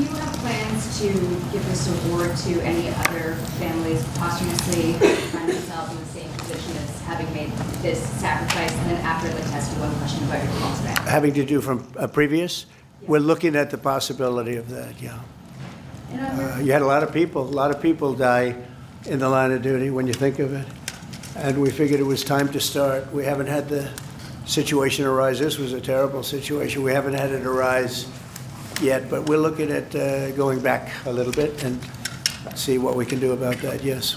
Do you have plans to give this award to any other families posthumously find themselves in the same position as having made this sacrifice? And then after the test, one question about your call today. Having to do from a previous? Yeah. We're looking at the possibility of that, yeah. And You had a lot of people die in the line of duty when you think of it. And we figured it was time to start. We haven't had the situation arise. This was a terrible situation. We haven't had it arise yet, but we're looking at going back a little bit and see what we can do about that. Yes,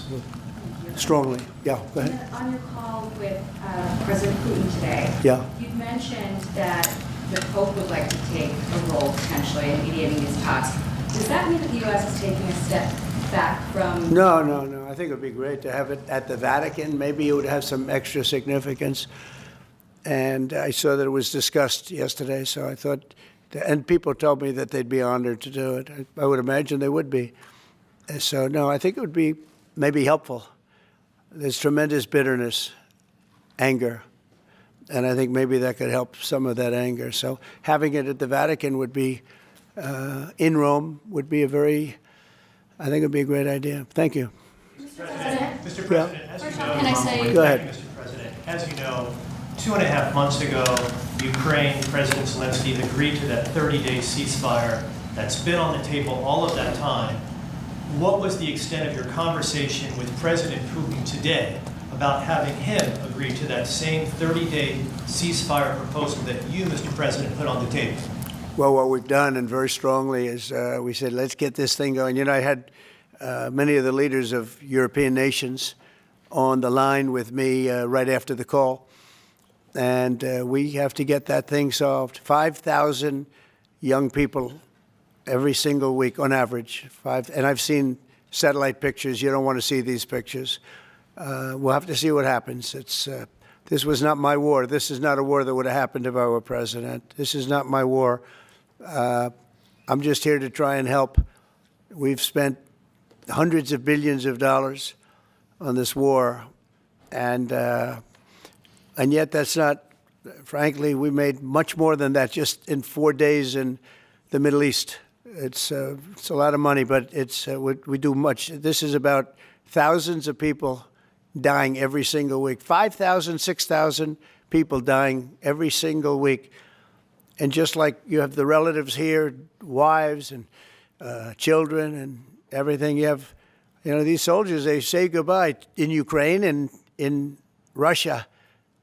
strongly. Yeah, go ahead. on your call with President Putin today, Yeah. you mentioned that the Pope would like to take a role potentially in mediating these talks. Does that mean that the U.S. is taking a step back from? No. I think it would be great to have it at the Vatican. Maybe it would have some extra significance. And I saw that it was discussed yesterday, so I thought, and people told me that they'd be honored to do it. I would imagine they would be. So, no, I think it would be maybe helpful. There's tremendous bitterness, anger, and I think maybe that could help some of that anger. So having it at the Vatican would be, in Rome, would be I think it would be a great idea. Thank you. Mr. President, as you know, Can I say- Go ahead. Mr. President, as you know, 2.5 months ago, Ukraine President Zelensky agreed to that 30-day ceasefire that's been on the table all of that time. What was the extent of your conversation with President Putin today about having him agree to that same 30-day ceasefire proposal that you, Mr. President, put on the table? Well, what we've done, and very strongly, is we said, let's get this thing going. You know, I had many of the leaders of European nations on the line with me right after the call. And we have to get that thing solved. 5,000 young people every single week on average. And I've seen satellite pictures. You don't want to see these pictures. We'll have to see what happens. This was not my war. This is not a war that would have happened if I were president. This is not my war. I'm just here to try and help. We've spent hundreds of billions of dollars on this war, and yet that's not, frankly, we made much more than that just in 4 days in the Middle East. It's a lot of money, but we do much. This is about thousands of people dying every single week. 5,000, 6,000 people dying every single week. And just like you have the relatives here, wives and children and everything, you have, these soldiers, they say goodbye in Ukraine and in Russia,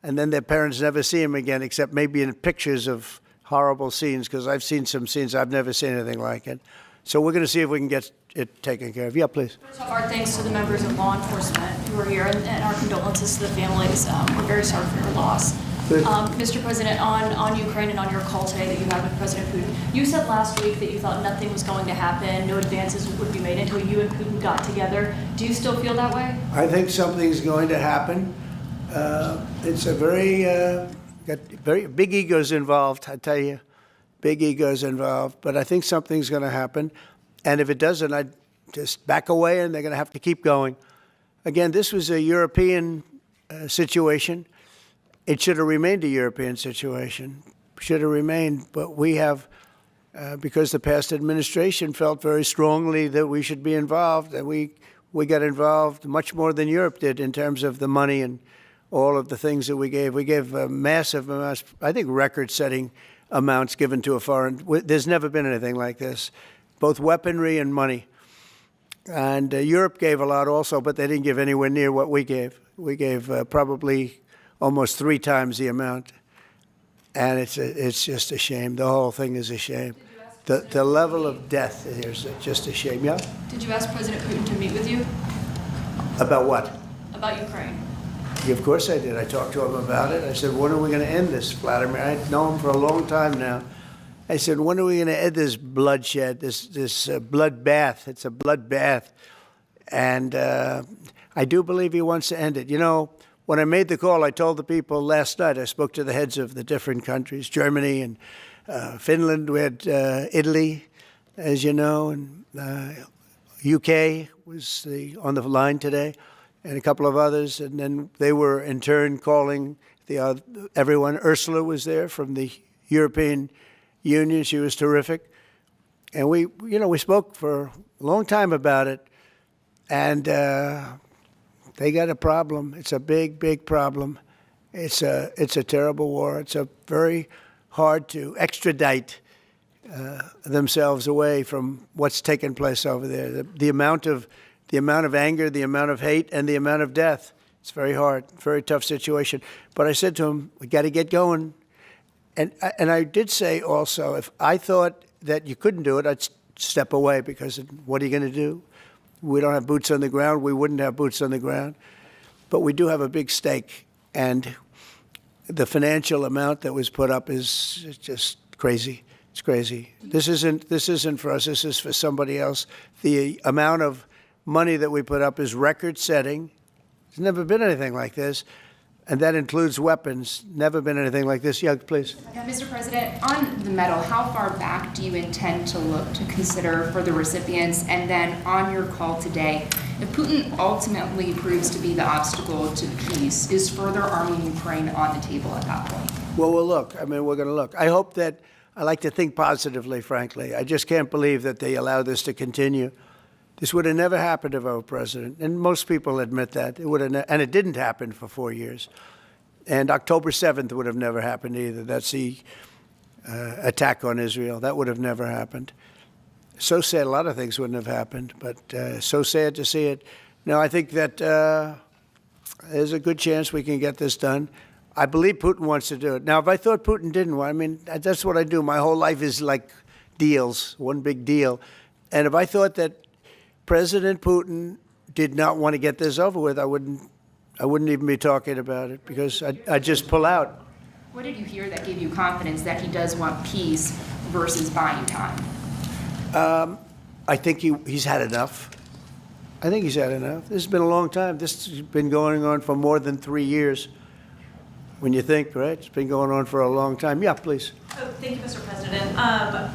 and then their parents never see them again, except maybe in pictures of horrible scenes, because I've seen some scenes, I've never seen anything like it. So we're going to see if we can get it taken care of. Yeah, please. First off, our thanks to the members of law enforcement who are here, and our condolences to the families. We're very sorry for your loss. Mr. President, on Ukraine and on your call today that you had with President Putin, you said last week that you thought nothing was going to happen, no advances would be made until you and Putin got together. Do you still feel that way? I think something's going to happen. It's a got very big egos involved, I tell you. Big egos involved. But I think something's going to happen. And if it doesn't, I'd just back away, and they're going to have to keep going. Again, this was a European situation. It should have remained a European situation. Should have remained. But we have, because the past administration felt very strongly that we should be involved, and we got involved much more than Europe did in terms of the money and all of the things that we gave. We gave massive amounts, I think record-setting amounts given to a foreign. There's never been anything like this, both weaponry and money. And Europe gave a lot also, but they didn't give anywhere near what we gave. We gave probably almost 3 times the amount. And it's just a shame. The whole thing is a shame. The level of death is just a shame. Yeah? Did you ask President Putin to meet with you? About what? About Ukraine. Yeah, of course I did. I talked to him about it. I said, when are we going to end this, Vladimir? I know him for a long time now. I said, when are we going to end this bloodshed, this bloodbath? It's a bloodbath. And I do believe he wants to end it. You know, when I made the call, I told the people last night, I spoke to the heads of the different countries, Germany and Finland. We had Italy, as you know, and UK was on the line today, and a couple of others. And then they were, in turn, calling everyone. Ursula was there from the European Union. She was terrific. And we spoke for a long time about it, and they got a problem. It's a big, big problem. It's a terrible war. It's a very hard to extradite themselves away from what's taken place over there. The amount of anger, the amount of hate, and the amount of death. It's very hard, very tough situation. But I said to him, we got to get going. And I did say also, if I thought that you couldn't do it, I'd step away, because what are you going to do? We don't have boots on the ground. We wouldn't have boots on the ground. But we do have a big stake. And the financial amount that was put up is just crazy. It's crazy. This isn't for us. This is for somebody else. The amount of money that we put up is record-setting. There's never been anything like this. And that includes weapons. Never been anything like this. Yeah, please. Mr. President, on the medal, how far back do you intend to look to consider for the recipients? And then on your call today, if Putin ultimately proves to be the obstacle to peace, is further arming Ukraine on the table at that point? Well, we'll look. I mean, we're going to look. I hope that, I like to think positively, frankly. I just can't believe that they allow this to continue. This would have never happened if I were president, and most people admit that. It would have, and it didn't happen for 4 years. And October 7th would have never happened either. That's the attack on Israel. That would have never happened. So sad, a lot of things wouldn't have happened, but so sad to see it. No, I think that there's a good chance we can get this done. I believe Putin wants to do it. Now, if I thought Putin didn't want, I mean, that's what I do. My whole life is like deals, one big deal. And if I thought that President Putin did not want to get this over with, I wouldn't even be talking about it, because I'd just pull out. What did you hear that gave you confidence that he does want peace versus buying time? I think he's had enough. I think he's had enough. This has been a long time. This has been going on for more than 3 years. When you think, right? It's been going on for a long time. Yeah, please. Oh, thank you, Mr. President.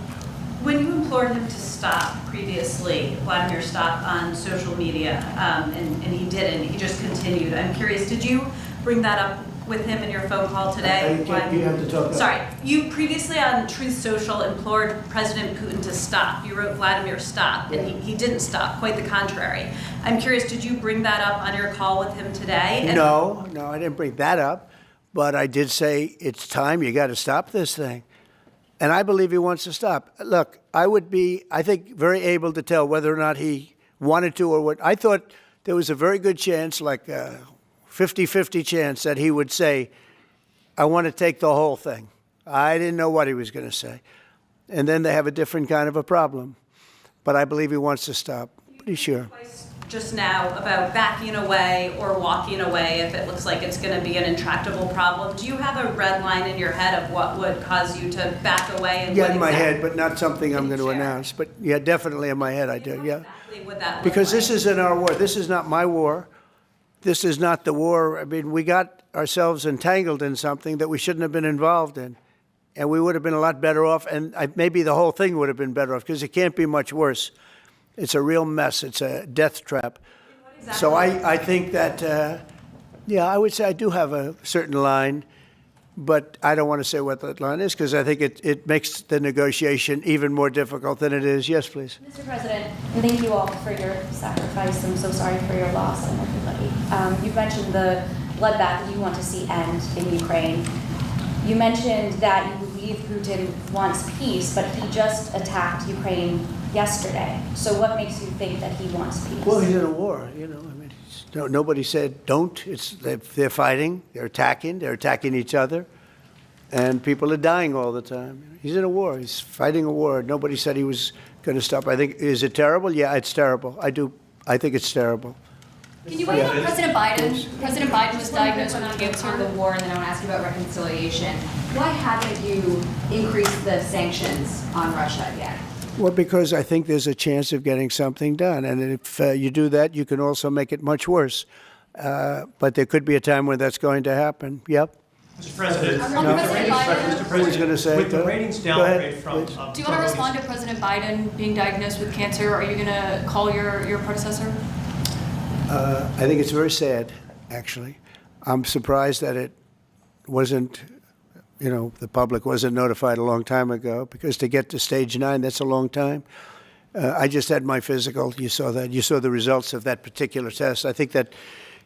When you implored him to stop previously, Vladimir stopped on social media, and he didn't. He just continued. I'm curious, did you bring that up with him in your phone call today? You have to talk. Sorry, you previously on Truth Social implored President Putin to stop. You wrote Vladimir stop, and he didn't stop, quite the contrary. I'm curious, did you bring that up on your call with him today? No, I didn't bring that up, but I did say it's time, you got to stop this thing. And I believe he wants to stop. Look, I would be, I think, very able to tell whether or not he wanted to or what. I thought there was a very good chance, like a 50-50 chance, that he would say, I want to take the whole thing. I didn't know what he was going to say. And then they have a different kind of a problem. But I believe he wants to stop. Pretty sure. Just now about backing away or walking away if it looks like it's going to be an intractable problem. Do you have a red line in your head of what would cause you to back away? And yeah, in my head, but not something I'm going to announce. But yeah, definitely in my head I do, yeah. Exactly would that look because like? This isn't our war. This is not my war. This is not the war. I mean, we got ourselves entangled in something that we shouldn't have been involved in. And we would have been a lot better off, and maybe the whole thing would have been better off, because it can't be much worse. It's a real mess. It's a death trap. Exactly. So I think that, yeah, I would say I do have a certain line, but I don't want to say what that line is, because I think it makes the negotiation even more difficult than it is. Yes, please. Mr. President, thank you all for your sacrifice. I'm so sorry for your loss and everybody. You've mentioned the bloodbath that you want to see end in Ukraine. You mentioned that you believe Putin wants peace, but he just attacked Ukraine yesterday. So what makes you think that he wants peace? Well, he's in a war, you know. I mean, nobody said don't. They're fighting. They're attacking each other, and people are dying all the time. He's in a war. He's fighting a war. Nobody said he was going to stop. I think, is it terrible? Yeah, it's terrible. I think it's terrible. Can you weigh in on President Biden? President Biden was diagnosed with cancer. The war, and then I want to ask you about reconciliation. Why haven't you increased the sanctions on Russia yet? Well, because I think there's a chance of getting something done. And if you do that, you can also make it much worse. But there could be a time when that's going to happen. Yep. Mr. President, Who's going to say with the ratings downgrade from... Do you want to respond to President Biden being diagnosed with cancer? Are you going to call your predecessor? I think it's very sad, actually. I'm surprised that it wasn't the public wasn't notified a long time ago, because to get to stage 9, that's a long time. I just had my physical. You saw that. You saw the results of that particular test. I think that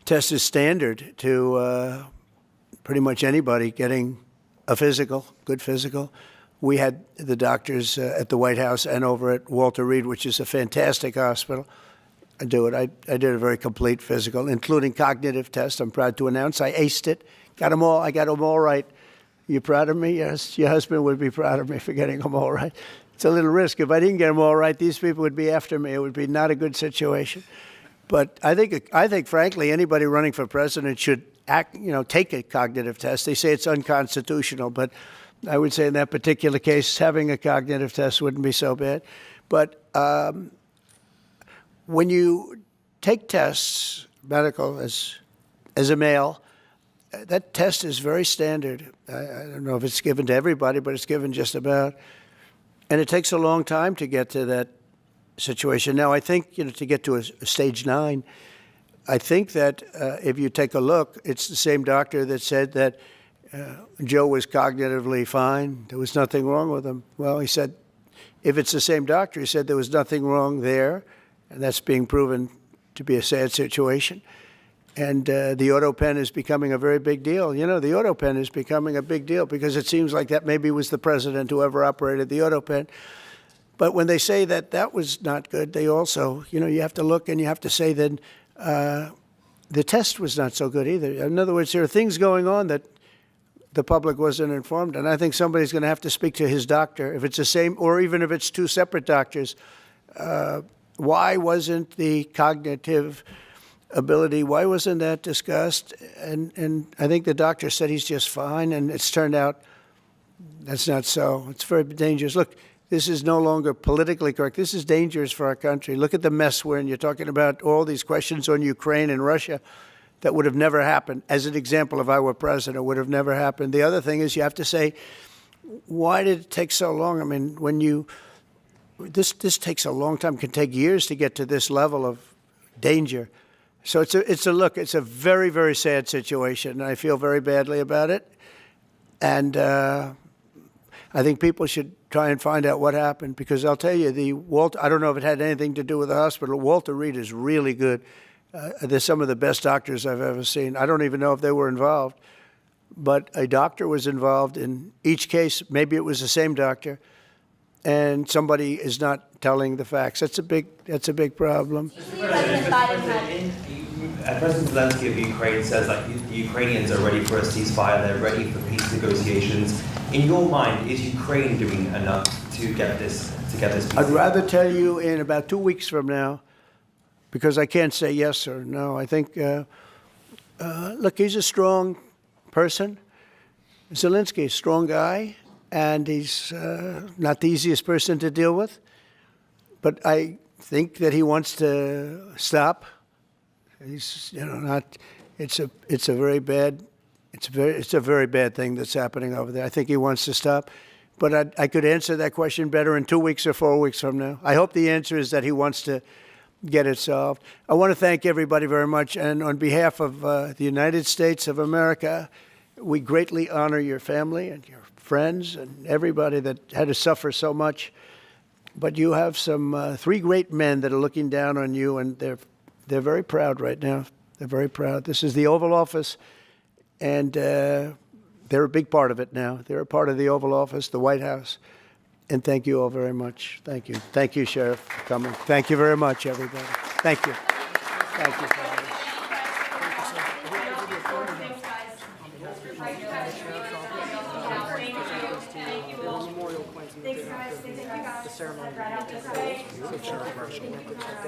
test is standard to pretty much anybody getting a physical, good physical. We had the doctors at the White House and over at Walter Reed, which is a fantastic hospital, do it. I did a very complete physical, including cognitive test. I'm proud to announce I aced it. Got them all. I got them all right. You proud of me? Yes. Your husband would be proud of me for getting them all right. It's a little risk. If I didn't get them all right, these people would be after me. It would be not a good situation. But I think, frankly, anybody running for president should take a cognitive test. They say it's unconstitutional, but I would say in that particular case, having a cognitive test wouldn't be so bad. But when you take tests, medical, as a male, that test is very standard. I don't know if it's given to everybody, but it's given just about. And it takes a long time to get to that situation. Now, I think, to get to a stage 9, I think that if you take a look, it's the same doctor that said that Joe was cognitively fine. There was nothing wrong with him. Well, he said, if it's the same doctor, he said there was nothing wrong there, and that's being proven to be a sad situation. And the auto pen is becoming a very big deal. The auto pen is becoming a big deal because it seems like that maybe was the president who ever operated the auto pen. But when they say that that was not good, they also, you have to look and you have to say that the test was not so good either. In other words, there are things going on that the public wasn't informed. And I think somebody's going to have to speak to his doctor, if it's the same, or even if it's two separate doctors. Why wasn't the cognitive ability, why wasn't that discussed? And I think the doctor said he's just fine, and it's turned out that's not so. It's very dangerous. Look, this is no longer politically correct. This is dangerous for our country. Look at the mess we're in. You're talking about all these questions on Ukraine and Russia that would have never happened. As an example, if I were president, would have never happened. The other thing is you have to say, why did it take so long? I mean, this takes a long time. It can take years to get to this level of danger. So it's a very, very sad situation, and I feel very badly about it. And I think people should try and find out what happened, because I'll tell you, I don't know if it had anything to do with the hospital. Walter Reed is really good. They're some of the best doctors I've ever seen. I don't even know if they were involved, but a doctor was involved in each case. Maybe it was the same doctor, and somebody is not telling the facts. That's a big problem. President Zelensky of Ukraine says that the Ukrainians are ready for a ceasefire. They're ready for peace negotiations. In your mind, is Ukraine doing enough to get this peace? I'd rather tell you in about 2 weeks from now, because I can't say yes or no. I think, look, he's a strong person. Zelensky, a strong guy, and he's not the easiest person to deal with. But I think that he wants to stop. He's, not. It's a very bad thing that's happening over there. I think he wants to stop. But I could answer that question better in 2 weeks or 4 weeks from now. I hope the answer is that he wants to get it solved. I want to thank everybody very much. And on behalf of the United States of America, we greatly honor your family and your friends and everybody that had to suffer so much. But you have some 3 great men that are looking down on you, and they're very proud right now. They're very proud. This is the Oval Office, and they're a big part of it now. They're a part of the Oval Office, the White House. And thank you all very much. Thank you. Thank you, Sheriff, for coming. Thank you very much, everybody. Thank you. Thank you. Thanks, guys. Thank you, guys. The ceremony.